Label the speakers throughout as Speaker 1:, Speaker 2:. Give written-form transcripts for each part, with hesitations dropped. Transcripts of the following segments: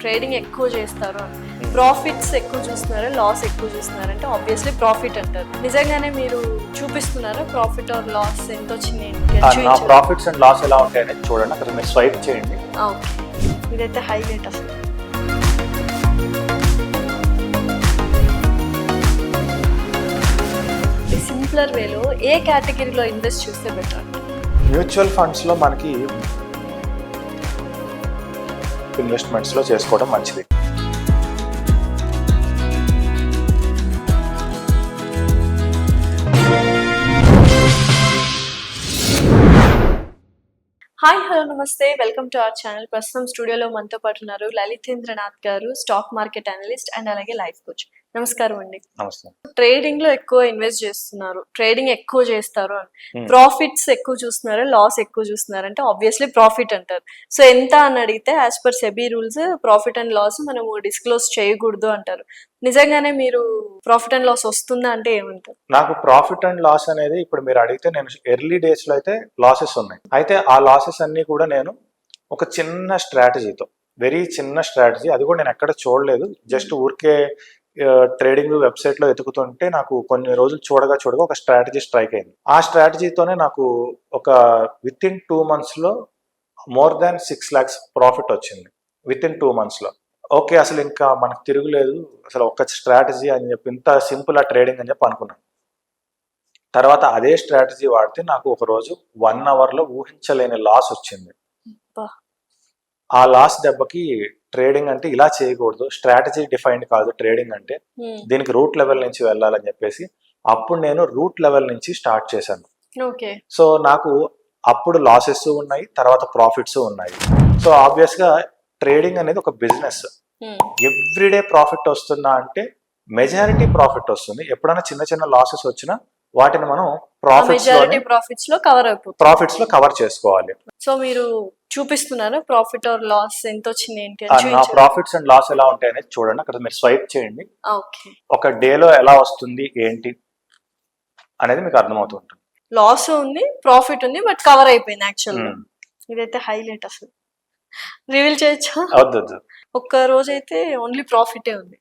Speaker 1: Trading ఎక్కువ చేస్తారు, profits ఎక్కువ చూస్తున్నారా, లాస్ ఎక్కువ చూస్తున్నారా అంటే ఆబ్వియస్లీ ప్రాఫిట్ అంటారు. నిజంగానే మీరు చూపిస్తున్నారా ప్రాఫిట్ ఆర్ లాస్ ఎంత వచ్చింది?
Speaker 2: నా ప్రాఫిట్స్ అండ్ లాస్ ఎలా ఉంటాయని చూడండి. అక్కడ మీరు స్వైప్ చేయండి.
Speaker 1: ఓకే, ఇదైతే హైలైట్ అసలు. సింప్లర్ వేలో ఏ కేటగిరీలో ఇన్వెస్ట్ చేస్తే బెటర్?
Speaker 2: మ్యూచువల్ ఫండ్స్ లో మనకి ఇన్వెస్ట్మెంట్స్ లో చేసుకోవడం మంచిది.
Speaker 1: హాయ్, హలో, నమస్తే, వెల్కమ్ టు అవర్ ఛానల్. ప్రస్తుతం స్టూడియోలో మనతో పాటు ఉన్నారు లలితేంద్రనాథ్ గారు, స్టాక్ మార్కెట్ అనలిస్ట్ అండ్ అలాగే లైఫ్ కోచ్. నమస్కారం అండి.
Speaker 2: నమస్తే.
Speaker 1: ట్రేడింగ్ లో ఎక్కువ ఇన్వెస్ట్ చేస్తున్నారు, ట్రేడింగ్ ఎక్కువ చేస్తారు అని ప్రాఫిట్స్ ఎక్కువ చూస్తున్నారా, లాస్ ఎక్కువ చూస్తున్నారా అంటే ఆబ్వియస్లీ ప్రాఫిట్ అంటారు. సో ఎంత అని అడిగితే as per SEBI rules profit and loss మనము డిస్క్లోజ్ చేయకూడదు అంటారు. నిజంగానే మీరు ప్రాఫిట్ అండ్ లాస్ వస్తుందా అంటే ఏమంటారు?
Speaker 2: నాకు ప్రాఫిట్ అండ్ లాస్ అనేది ఇప్పుడు మీరు అడిగితే నేను ఎర్లీ డేస్ లో అయితే లాసెస్ ఉన్నాయి. అయితే ఆ లాసెస్ అన్ని కూడా నేను ఒక చిన్న స్ట్రాటజీతో, వెరీ చిన్న స్ట్రాటజీ, అది కూడా నేను ఎక్కడ చూడలేదు, జస్ట్ ఊరికే ట్రేడింగ్ వెబ్సైట్ లో ఎతుకుతుంటే నాకు కొన్ని రోజులు చూడగా ఒక స్ట్రాటజీ స్ట్రైక్ అయింది. ఆ స్ట్రాటజీతోనే నాకు ఒక విత్ ఇన్ 2 months లో మోర్ దాన్ 6 lakhs ప్రాఫిట్ వచ్చింది విత్ ఇన్ 2 months లో. ఓకే, అసలు ఇంకా మనకు తిరుగులేదు, అసలు ఒక స్ట్రాటజీ అని చెప్పి ఇంత సింపుల్ ఆ ట్రేడింగ్ అని చెప్పి అనుకున్నాను. తర్వాత అదే స్ట్రాటజీ వాడితే నాకు ఒక రోజు 1 hour లో ఊహించలేని లాస్ వచ్చింది. ఆ లాస్ దెబ్బకి ట్రేడింగ్ అంటే ఇలా చేయకూడదు, స్ట్రాటజీ డిఫైన్డ్ కాదు ట్రేడింగ్ అంటే, దీనికి రూట్ లెవెల్ నుంచి వెళ్ళాలని చెప్పేసి అప్పుడు నేను రూట్ లెవెల్ నుంచి స్టార్ట్ చేశాను. సో నాకు అప్పుడు లాసెస్ ఉన్నాయి, తర్వాత ప్రాఫిట్స్ ఉన్నాయి. సో ఆబ్వియస్ గా ట్రేడింగ్ అనేది ఒక బిజినెస్. ఎవ్రీడే ప్రాఫిట్ వస్తుందా అంటే మెజారిటీ ప్రాఫిట్ వస్తుంది. ఎప్పుడైనా చిన్న చిన్న లాసెస్ వచ్చినా వాటిని మనం ప్రాఫిట్స్ లో కవర్ చేసుకోవాలి.
Speaker 1: సో మీరు చూపిస్తున్నారా ప్రాఫిట్ ఆర్ లాస్ ఎంత వచ్చింది ఏంటి?
Speaker 2: నా ప్రాఫిట్స్ అండ్ లాస్ ఎలా ఉంటాయని చూడండి. అక్కడ మీరు స్వైప్ చేయండి. ఒక డేలో ఎలా వస్తుంది ఏంటి అనేది మీకు అర్థమవుతుంటుంది.
Speaker 1: లాస్ ఉంది, ప్రాఫిట్ ఉంది, బట్ కవర్ అయిపోయింది యాక్చువల్ గా. ఇదైతే హైలైట్ అసలు. రివీల్ చేయొచ్చా?
Speaker 2: వద్దు,
Speaker 1: ఒక్క రోజు అయితే ఓన్లీ ప్రాఫిటే ఉంది.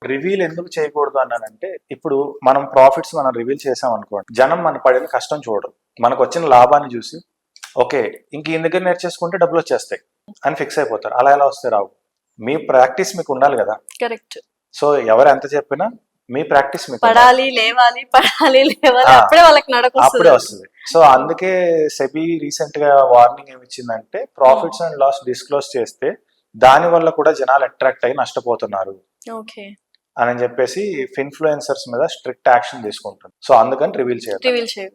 Speaker 2: రివీల్ ఎందుకు చేయకూడదు అన్నానంటే, ఇప్పుడు మనం ప్రాఫిట్స్ మనం రివీల్ చేసాం అనుకోండి, జనం మన పడిన కష్టం చూడరు, మనకు వచ్చిన లాభాన్ని చూసి ఓకే ఇంక ఈ దగ్గర నేర్చేసుకుంటే డబ్బులు వచ్చేస్తాయి అని ఫిక్స్ అయిపోతారు. అలా ఎలా వస్తే రావు. మీ ప్రాక్టీస్ మీకు ఉండాలి కదా.
Speaker 1: కరెక్ట్.
Speaker 2: సో ఎవరు ఎంత చెప్పినా మీ ప్రాక్టీస్ మీకు
Speaker 1: పడాలి, లేవాలి, పడాలి, లేవాలి, అప్పుడే వాళ్ళకి
Speaker 2: అప్పుడే వస్తుంది. సో అందుకే సెబీ రీసెంట్ గా వార్నింగ్ ఏమి ఇచ్చిందంటే, ప్రాఫిట్స్ అండ్ లాస్ డిస్క్లోజ్ చేస్తే దాని వల్ల కూడా జనాలు అట్రాక్ట్ అయ్యి నష్టపోతున్నారు అని చెప్పేసి ఇన్ఫ్లుయెన్సర్స్ మీద స్ట్రిక్ట్ యాక్షన్ తీసుకుంటుంది. సో అందుకని రివీల్ చేయాలి.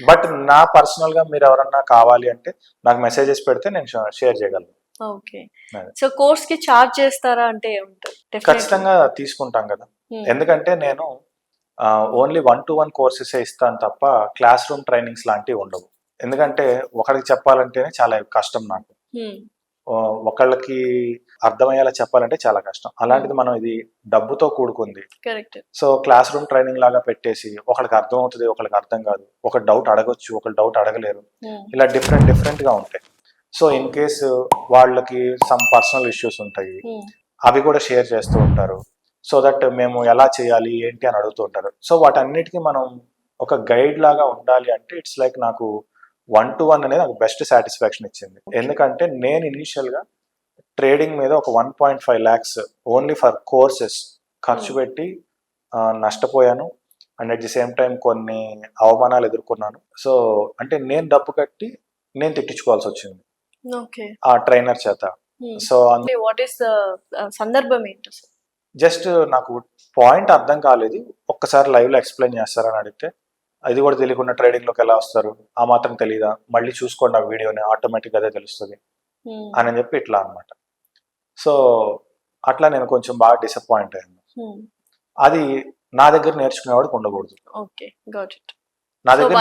Speaker 2: బట్ నా పర్సనల్ గా మీరు ఎవరన్నా కావాలి అంటే నాకు మెసేజెస్ పెడితే నేను షేర్ చేయగలను.
Speaker 1: ఓకే. సో కోర్స్ కి చార్జ్ చేస్తారా అంటే ఏముంటుంది?
Speaker 2: ఖచ్చితంగా తీసుకుంటాం కదా. ఎందుకంటే నేను ఓన్లీ 1-to-1 కోర్సెస్ ఇస్తాను తప్ప క్లాస్ రూమ్ ట్రైనింగ్స్ లాంటివి ఉండవు. ఎందుకంటే ఒకరికి చెప్పాలంటేనే చాలా కష్టం నాకు, ఒకళ్ళకి అర్థమయ్యేలా చెప్పాలంటే చాలా కష్టం. అలాంటిది మనం ఇది డబ్బుతో కూడుకుంది. సో క్లాస్ రూమ్ ట్రైనింగ్ లాగా పెట్టేసి ఒకళ్ళకి అర్థం అవుతుంది, ఒకళ్ళకి అర్థం కాదు, ఒక డౌట్ అడగొచ్చు, ఒకళ్ళు డౌట్ అడగలేరు, ఇలా డిఫరెంట్ గా ఉంటాయి. సో ఇన్ కేసు వాళ్ళకి సమ్ పర్సనల్ ఇష్యూస్ ఉంటాయి, అవి కూడా షేర్ చేస్తూ ఉంటారు. సో దట్ మేము ఎలా చేయాలి ఏంటి అని అడుగుతూ ఉంటారు. సో వాటన్నిటికీ మనం ఒక గైడ్ లాగా ఉండాలి అంటే ఇట్స్ లైక్ నాకు 1-to-1 అనేది నాకు బెస్ట్ సాటిస్ఫాక్షన్ ఇచ్చింది. ఎందుకంటే నేను ఇనీషియల్ గా ట్రేడింగ్ మీద ఒక 1.5 lakhs ఓన్లీ ఫర్ కోర్సెస్ ఖర్చు పెట్టి నష్టపోయాను. And at the same time కొన్ని అవమానాలు ఎదుర్కొన్నాను. సో అంటే నేను డబ్బు కట్టి నేను తిట్టించుకోవాల్సి వచ్చింది ఆ ట్రైనర్ చేత. సో
Speaker 1: సందర్భం ఏంటి?
Speaker 2: జస్ట్ నాకు పాయింట్ అర్థం కాలేదు, ఒక్కసారి లైవ్ లో ఎక్స్ప్లెయిన్ చేస్తారని అడిగితే, అది కూడా తెలియకుండా ట్రేడింగ్ లోకి ఎలా వస్తారు, ఆ మాత్రం తెలీదా, మళ్ళీ చూసుకోండి ఆ వీడియోని, ఆటోమేటిక్ అదే తెలుస్తుంది అని చెప్పి ఇట్లా అనమాట. సో అట్లా నేను కొంచెం బాగా డిసప్పాయింట్ అయ్యాను. అది నా దగ్గర నేర్చుకునేవాడికి ఉండకూడదు. నా దగ్గర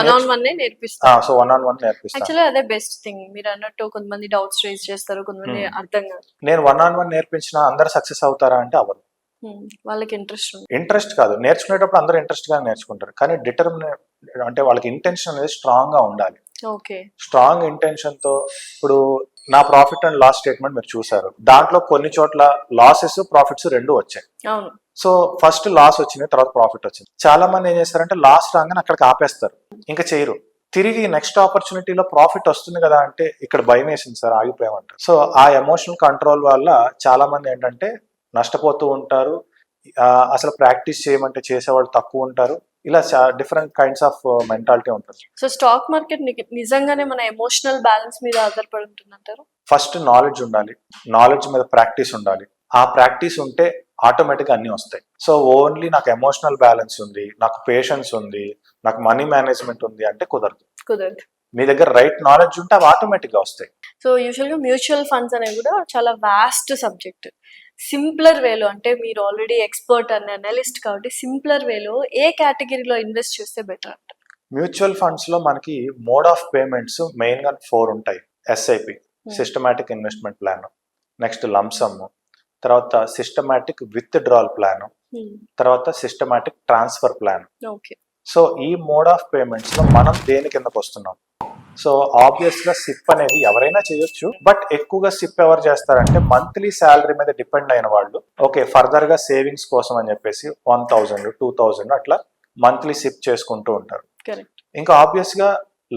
Speaker 2: సో 1-on-1 నేర్పిస్తాను.
Speaker 1: అదే బెస్ట్ థింగ్. మీరు అన్నట్టు కొంతమంది డౌట్స్ రేజ్ చేస్తారు, కొంతమంది అర్థం కాదు.
Speaker 2: నేను 1-on-1 నేర్పించిన అందరు సక్సెస్ అవుతారా అంటే అవ్వదు.
Speaker 1: వాళ్ళకి
Speaker 2: ఇంట్రెస్ట్ కాదు, నేర్చుకునేటప్పుడు అందరూ ఇంట్రెస్ట్ గా నేర్చుకుంటారు, కానీ అంటే వాళ్ళకి ఇంటెన్షన్ అనేది స్ట్రాంగ్ గా ఉండాలి.
Speaker 1: ఓకే.
Speaker 2: స్ట్రాంగ్ ఇంటెన్షన్ తో. ఇప్పుడు నా ప్రాఫిట్ అండ్ లాస్ స్టేట్మెంట్ మీరు చూసారు, దాంట్లో కొన్ని చోట్ల లాసెస్ ప్రాఫిట్స్ రెండు వచ్చాయి.
Speaker 1: అవును.
Speaker 2: సో ఫస్ట్ లాస్ వచ్చింది, తర్వాత ప్రాఫిట్ వచ్చింది. చాలా మంది ఏం చేస్తారంటే లాస్ రాగానే అక్కడికి ఆపేస్తారు, ఇంకా చేయరు. తిరిగి నెక్స్ట్ ఆపర్చునిటీలో ప్రాఫిట్ వస్తుంది కదా అంటే ఇక్కడ భయం వేసింది సార్, ఆగిపోయామంటారు. సో ఆ ఎమోషనల్ కంట్రోల్ వల్ల చాలా మంది ఏంటంటే నష్టపోతూ ఉంటారు. అసలు ప్రాక్టీస్ చేయమంటే చేసేవాళ్ళు తక్కువ ఉంటారు. ఇలా డిఫరెంట్ కైండ్స్ ఆఫ్ మెంటాలిటీ ఉంటుంది.
Speaker 1: సో స్టాక్ మార్కెట్ నిజంగానే మన ఎమోషనల్ బ్యాలెన్స్ మీద ఆధారపడి ఉంటుంది అంటారు.
Speaker 2: ఫస్ట్ నాలెడ్జ్ ఉండాలి, నాలెడ్జ్ మీద ప్రాక్టీస్ ఉండాలి. ఆ ప్రాక్టీస్ ఉంటే ఆటోమేటిక్ అన్ని వస్తాయి. సో ఓన్లీ నాకు ఎమోషనల్ బ్యాలెన్స్ ఉంది, నాకు పేషెన్స్ ఉంది, నాకు మనీ మేనేజ్మెంట్ ఉంది అంటే కుదరదు. మీ దగ్గర రైట్ నాలెడ్జ్ ఉంటే అవి ఆటోమేటిక్ గా వస్తాయి.
Speaker 1: సో యూజువల్ గా మ్యూచువల్ ఫండ్స్ అనేవి కూడా చాలా వాస్ట్ సబ్జెక్ట్. సింప్లర్ వేలో, అంటే మీరు ఆల్రెడీ ఎక్స్పర్ట్ అండ్ అనలిస్ట్ కాబట్టి సింప్లర్ వేలో ఏ కేటగిరీలో ఇన్వెస్ట్ చేస్తే బెటర్ అంట?
Speaker 2: మ్యూచువల్ ఫండ్స్ లో మనకి మోడ్ ఆఫ్ పేమెంట్స్ మెయిన్ గా 4 ఉంటాయి. SIP, systematic investment plan, next lump sum, తర్వాత సిస్టమాటిక్ విత్ డ్రాల్ ప్లాన్, తర్వాత సిస్టమాటిక్ ట్రాన్స్ఫర్ ప్లాన్. సో ఈ మోడ్ ఆఫ్ పేమెంట్స్ లో మనం దేని కిందకు వస్తున్నాం? సో ఆబ్వియస్ గా సిప్ అనేది ఎవరైనా చేయొచ్చు, బట్ ఎక్కువగా సిప్ ఎవరు చేస్తారంటే మంత్లీ శాలరీ మీద డిపెండ్ అయిన వాళ్ళు. ఓకే, ఫర్దర్ గా సేవింగ్స్ కోసం అని చెప్పేసి 1000, 2000 అట్లా మంత్లీ సిప్ చేసుకుంటూ ఉంటారు. ఇంకా ఆబ్వియస్ గా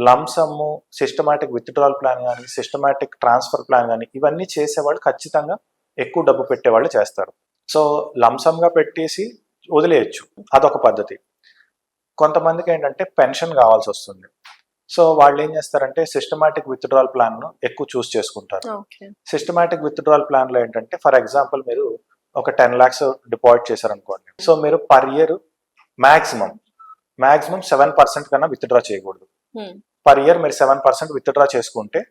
Speaker 2: లంసమ్, సిస్టమాటిక్ విత్డ్రాల్ ప్లాన్ కానీ, సిస్టమాటిక్ ట్రాన్స్ఫర్ ప్లాన్ కానీ ఇవన్నీ చేసేవాళ్ళు ఖచ్చితంగా ఎక్కువ డబ్బు పెట్టేవాళ్ళు చేస్తారు. సో లంసమ్ గా పెట్టేసి వదిలేయచ్చు, అదొక పద్ధతి. కొంతమందికి ఏంటంటే పెన్షన్ కావాల్సి వస్తుంది. సో వాళ్ళు ఏం చేస్తారంటే సిస్టమాటిక్ విత్డ్రాల్ ప్లాన్ ను ఎక్కువ చూస్ చేసుకుంటారు. సిస్టమాటిక్ విత్డ్రాల్ ప్లాన్ లో ఏంటంటే ఫర్ ఎగ్జాంపుల్ మీరు ఒక 10 lakhs డిపాజిట్ చేశారనుకోండి. సో మీరు పర్ ఇయర్ మాక్సిమం 7% కన్నా విత్డ్రా చేయకూడదు. పర్ ఇయర్ మీరు 7% విత్డ్రా చేసుకుంటే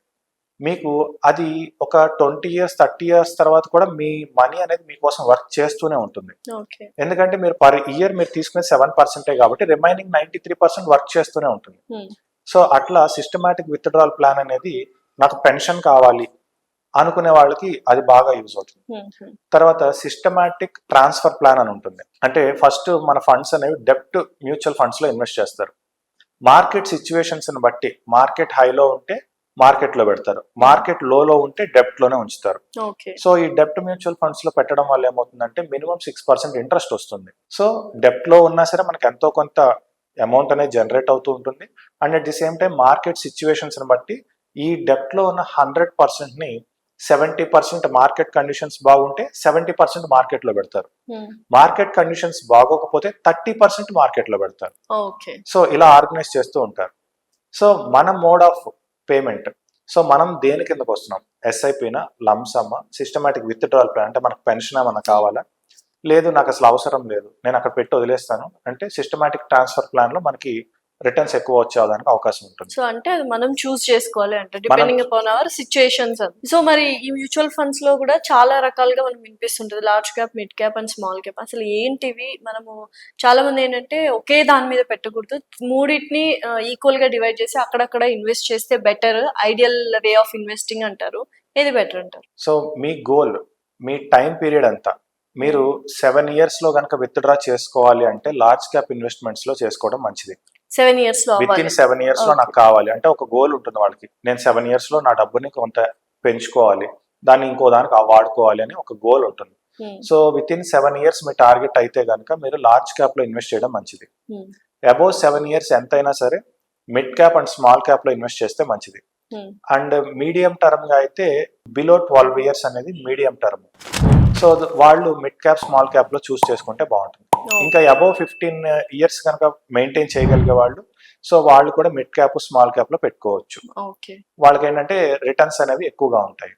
Speaker 2: మీకు అది ఒక 20 years 30 years తర్వాత కూడా మీ మనీ అనేది మీకోసం వర్క్ చేస్తూనే ఉంటుంది. ఎందుకంటే మీరు పర్ ఇయర్ మీరు తీసుకునే 7% కాబట్టి రిమైనింగ్ 93% వర్క్ చేస్తూనే ఉంటుంది. సో అట్లా సిస్టమాటిక్ విత్డ్రాల్ ప్లాన్ అనేది నాకు పెన్షన్ కావాలి అనుకునే వాళ్ళకి అది బాగా యూజ్ అవుతుంది. తర్వాత సిస్టమాటిక్ ట్రాన్స్ఫర్ ప్లాన్ అని ఉంటుంది. అంటే ఫస్ట్ మన ఫండ్స్ అనేవి డెప్ట్ మ్యూచువల్ ఫండ్స్ లో ఇన్వెస్ట్ చేస్తారు. మార్కెట్ సిచ్యువేషన్స్ ని బట్టి మార్కెట్ హైలో ఉంటే మార్కెట్ లో పెడతారు, మార్కెట్ లోలో ఉంటే డెప్ట్ లోనే ఉంచుతారు. సో ఈ డెప్ట్ మ్యూచువల్ ఫండ్స్ లో పెట్టడం వల్ల ఏమవుతుందంటే మినిమం 6% ఇంట్రెస్ట్ వస్తుంది. సో డెప్ట్ లో ఉన్నా సరే మనకి ఎంతో కొంత అమౌంట్ అనేది జనరేట్ అవుతూ ఉంటుంది. And at the same time market situations ని బట్టి ఈ డెప్ట్ లో ఉన్న 100% ని 70% మార్కెట్ కండిషన్స్ బాగుంటే 70% మార్కెట్ లో పెడతారు. మార్కెట్ కండిషన్స్ బాగోకపోతే 30% మార్కెట్ లో పెడతారు. సో ఇలా ఆర్గనైజ్ చేస్తూ ఉంటారు. సో మన మోడ్ ఆఫ్ పేమెంట్, సో మనం దేని కిందకు వస్తున్నాం? ఎస్ఐపినా, లంసమ్, సిస్టమాటిక్ విత్డ్రాల్ ప్లాన్ అంటే మనకు పెన్షన్ ఏమన్నా కావాలా, లేదు నాకు అసలు అవసరం లేదు నేను అక్కడ పెట్టి వదిలేస్తాను అంటే సిస్టమాటిక్ ట్రాన్స్ఫర్ ప్లాన్ లో మనకి రిటర్న్స్ ఎక్కువ వచ్చేదానికి అవకాశం ఉంటుంది.
Speaker 1: సో అంటే అది మనం చూస్ చేసుకోవాలి అంటే depending upon our situations. So మరి ఈ మ్యూచువల్ ఫండ్స్ లో కూడా చాలా రకాలుగా మనం వినిపిస్తుంటది, large cap, mid cap and small cap. అసలు ఏంటివి? మనము చాలా మంది ఏంటంటే ఒకే దాని మీద పెట్టకూడదు, మూడింటిని ఈక్వల్ గా డివైడ్ చేసి అక్కడక్కడ ఇన్వెస్ట్ చేస్తే better, ideal way of investing అంటారు. ఏది బెటర్ అంటారు?
Speaker 2: సో మీ గోల్, మీ టైం పీరియడ్ అంతా మీరు 7 years లో కనుక విత్డ్రా చేసుకోవాలి అంటే లార్జ్ క్యాప్ ఇన్వెస్ట్మెంట్స్ లో చేసుకోవడం మంచిది.
Speaker 1: 7 years లో
Speaker 2: విత్ ఇన్ 7 years లో నాకు కావాలి అంటే ఒక గోల్ ఉంటుంది వాళ్ళకి. నేను 7 years లో నా డబ్బుని కొంత పెంచుకోవాలి, దాన్ని ఇంకో దానికి వాడుకోవాలి అని ఒక గోల్ ఉంటుంది. So with in 7 years me target అయితే కనుక మీరు లార్జ్ క్యాప్ లో ఇన్వెస్ట్ చేయడం మంచిది. అబౌవ్ 7 years ఎంతైనా సరే mid cap and small cap లో ఇన్వెస్ట్ చేస్తే మంచిది. అండ్ మీడియం టర్మ్ గా అయితే బిలో 12 years అనేది మీడియం టర్మ్. సో వాళ్ళు మిడ్ క్యాప్, స్మాల్ క్యాప్ లో చూస్ చేసుకుంటే బాగుంటుంది. ఇంకా అబౌవ్ 15 years కనుక మెయింటైన్ చేయగలిగే వాళ్ళు, సో వాళ్ళు కూడా మిడ్ క్యాప్, స్మాల్ క్యాప్ లో పెట్టుకోవచ్చు. వాళ్ళకి ఏంటంటే రిటర్న్స్ అనేవి ఎక్కువగా ఉంటాయి.